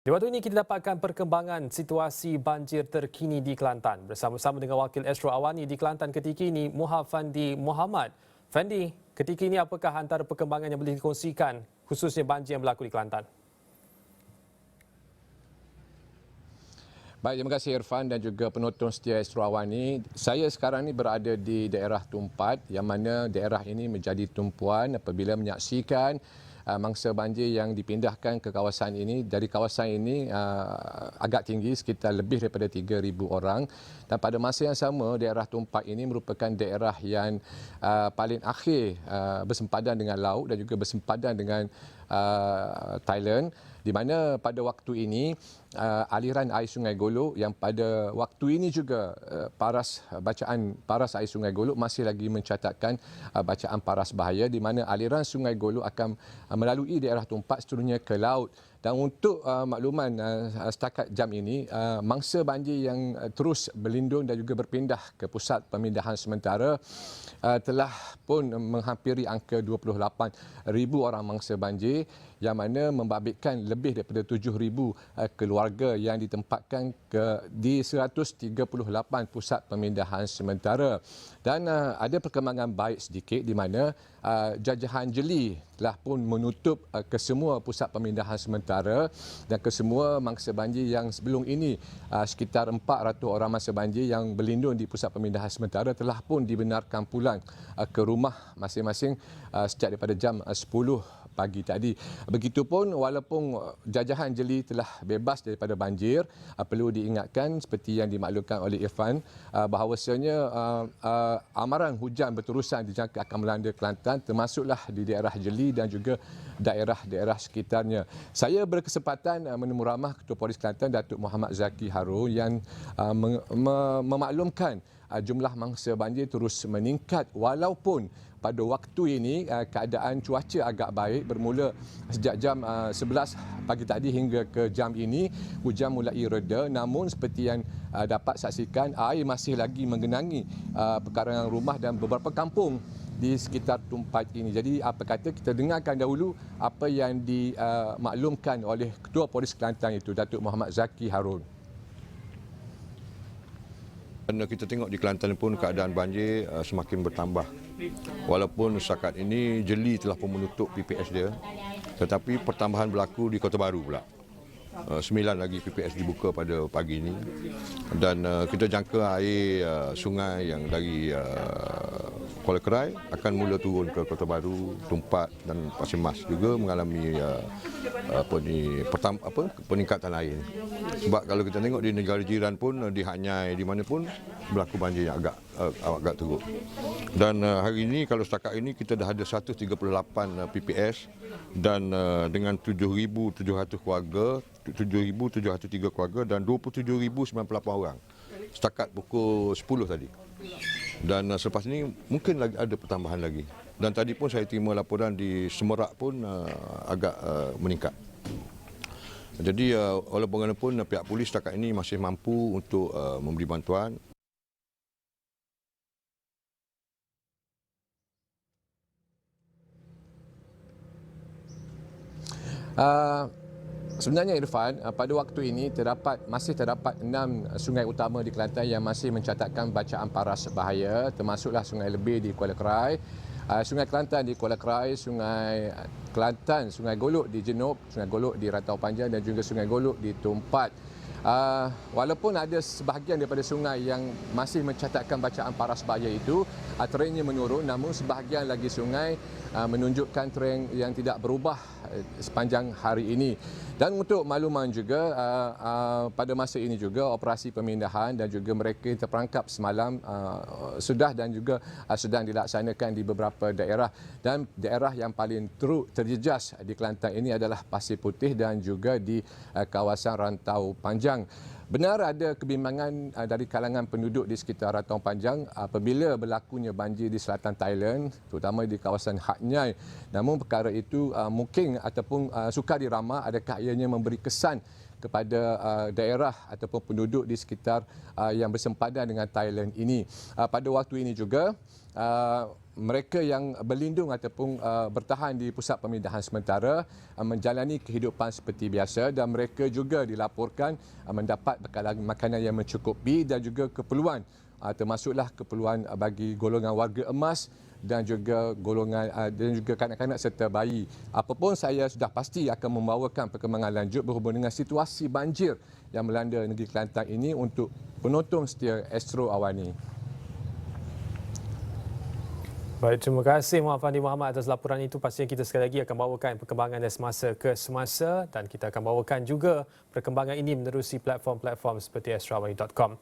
Di waktu ini kita dapatkan perkembangan situasi banjir terkini di Kelantan. Bersama-sama dengan Wakil Astro Awani di Kelantan ketika ini, Muhab Fandi Muhammad. Fandi, ketika ini apakah antara perkembangan yang boleh dikongsikan khususnya banjir yang berlaku di Kelantan? Baik, terima kasih Irfan dan juga penonton setia Astro Awani. Saya sekarang ni berada di daerah Tumpat yang mana daerah ini menjadi tumpuan apabila menyaksikan mangsa banjir yang dipindahkan ke kawasan ini. Dari kawasan ini agak tinggi, sekitar lebih daripada 3,000 orang. Dan pada masa yang sama, daerah Tumpat ini merupakan daerah yang paling akhir bersempadan dengan laut dan juga bersempadan dengan Thailand, di mana pada waktu ini aliran air Sungai Golok yang pada waktu ini juga bacaan paras air Sungai Golok masih lagi mencatatkan bacaan paras bahaya, di mana aliran Sungai Golok akan melalui daerah Tumpat seterusnya ke laut. Dan untuk makluman setakat jam ini, mangsa banjir yang terus berlindung dan juga berpindah ke pusat pemindahan sementara telah pun menghampiri angka 28,000 orang mangsa banjir, yang mana membabitkan lebih daripada 7,000 keluarga yang ditempatkan di 138 pusat pemindahan sementara. Dan ada perkembangan baik sedikit di mana jajahan jeli telah pun menutup ke semua pusat pemindahan sementara dan ke semua mangsa banjir yang sebelum ini sekitar 400 orang mangsa banjir yang berlindung di pusat pemindahan sementara telah pun dibenarkan pulang ke rumah masing-masing sejak daripada jam 10 pagi tadi. Begitupun walaupun jajahan jeli telah bebas daripada banjir, perlu diingatkan seperti yang dimaklumkan oleh Irfan bahawasanya amaran hujan berterusan dijangka akan melanda Kelantan, termasuklah di daerah jeli dan juga daerah-daerah sekitarnya. Saya berkesempatan menemu ramah Ketua Polis Kelantan Datuk Muhammad Zaki Harun yang memaklumkan jumlah mangsa banjir terus meningkat walaupun pada waktu ini keadaan cuaca agak baik. Bermula sejak jam 11 pagi tadi hingga ke jam ini hujan mulai reda, namun seperti yang dapat saksikan air masih lagi menggenangi pekarangan rumah dan beberapa kampung di sekitar Tumpat ini. Jadi apa kata kita dengarkan dahulu apa yang dimaklumkan oleh Ketua Polis Kelantan itu, Datuk Muhammad Zaki Harun. Kita tengok di Kelantan pun keadaan banjir semakin bertambah. Walaupun setakat ini jeli telah pun menutup PPS dia, tetapi pertambahan berlaku di Kota Baru pula. 9 lagi PPS dibuka pada pagi ini, dan kita jangka air sungai yang dari Kuala Kerai akan mula turun ke Kota Baru, Tumpat dan Pasir Mas juga mengalami peningkatan air. Sebab kalau kita tengok di negara jiran pun, di Hak Nyai, di mana pun berlaku banjir yang agak teruk. Dan hari ini kalau setakat ini kita dah ada 138 PPS dan dengan 7,700 keluarga, 7,703 keluarga dan 27,098 orang setakat pukul 10 tadi. Dan selepas ini mungkin lagi ada pertambahan lagi. Dan tadi pun saya terima laporan di Semerak pun agak meningkat. Jadi walaupun bagaimanapun pihak polis setakat ini masih mampu untuk memberi bantuan. Sebenarnya Irfan, pada waktu ini masih terdapat 6 sungai utama di Kelantan yang masih mencatatkan bacaan paras bahaya, termasuklah Sungai Lebih di Kuala Kerai, Sungai Kelantan di Kuala Kerai, Sungai Kelantan, Sungai Golok di Jenub, Sungai Golok di Rantau Panjang dan juga Sungai Golok di Tumpat. Walaupun ada sebahagian daripada sungai yang masih mencatatkan bacaan paras bahaya itu, trennya menurun, namun sebahagian lagi sungai menunjukkan tren yang tidak berubah sepanjang hari ini. Dan untuk makluman juga, pada masa ini juga operasi pemindahan dan juga mereka yang terperangkap semalam sudah dan juga sedang dilaksanakan di beberapa daerah. Dan daerah yang paling terjejas di Kelantan ini adalah Pasir Putih dan juga di kawasan Rantau Panjang. Benar ada kebimbangan dari kalangan penduduk di sekitar Rantau Panjang apabila berlakunya banjir di selatan Thailand, terutama di kawasan Hak Nyai. Namun perkara itu mungkin ataupun sukar diramal, adakah ianya memberi kesan kepada daerah ataupun penduduk di sekitar yang bersempadan dengan Thailand ini. Pada waktu ini juga mereka yang berlindung ataupun bertahan di pusat pemindahan sementara menjalani kehidupan seperti biasa, dan mereka juga dilaporkan mendapat bekalan makanan yang mencukupi dan juga keperluan termasuklah keperluan bagi golongan warga emas dan juga golongan dan juga kanak-kanak serta bayi. Apapun, saya sudah pasti akan membawakan perkembangan lanjut berhubung dengan situasi banjir yang melanda negeri Kelantan ini untuk penonton setia Astro Awani. Baik, terima kasih Muhammad Fandi Muhammad atas laporan itu. Pastinya kita sekali lagi akan bawakan perkembangan dari semasa ke semasa, dan kita akan bawakan juga perkembangan ini menerusi platform-platform seperti astroawani.com.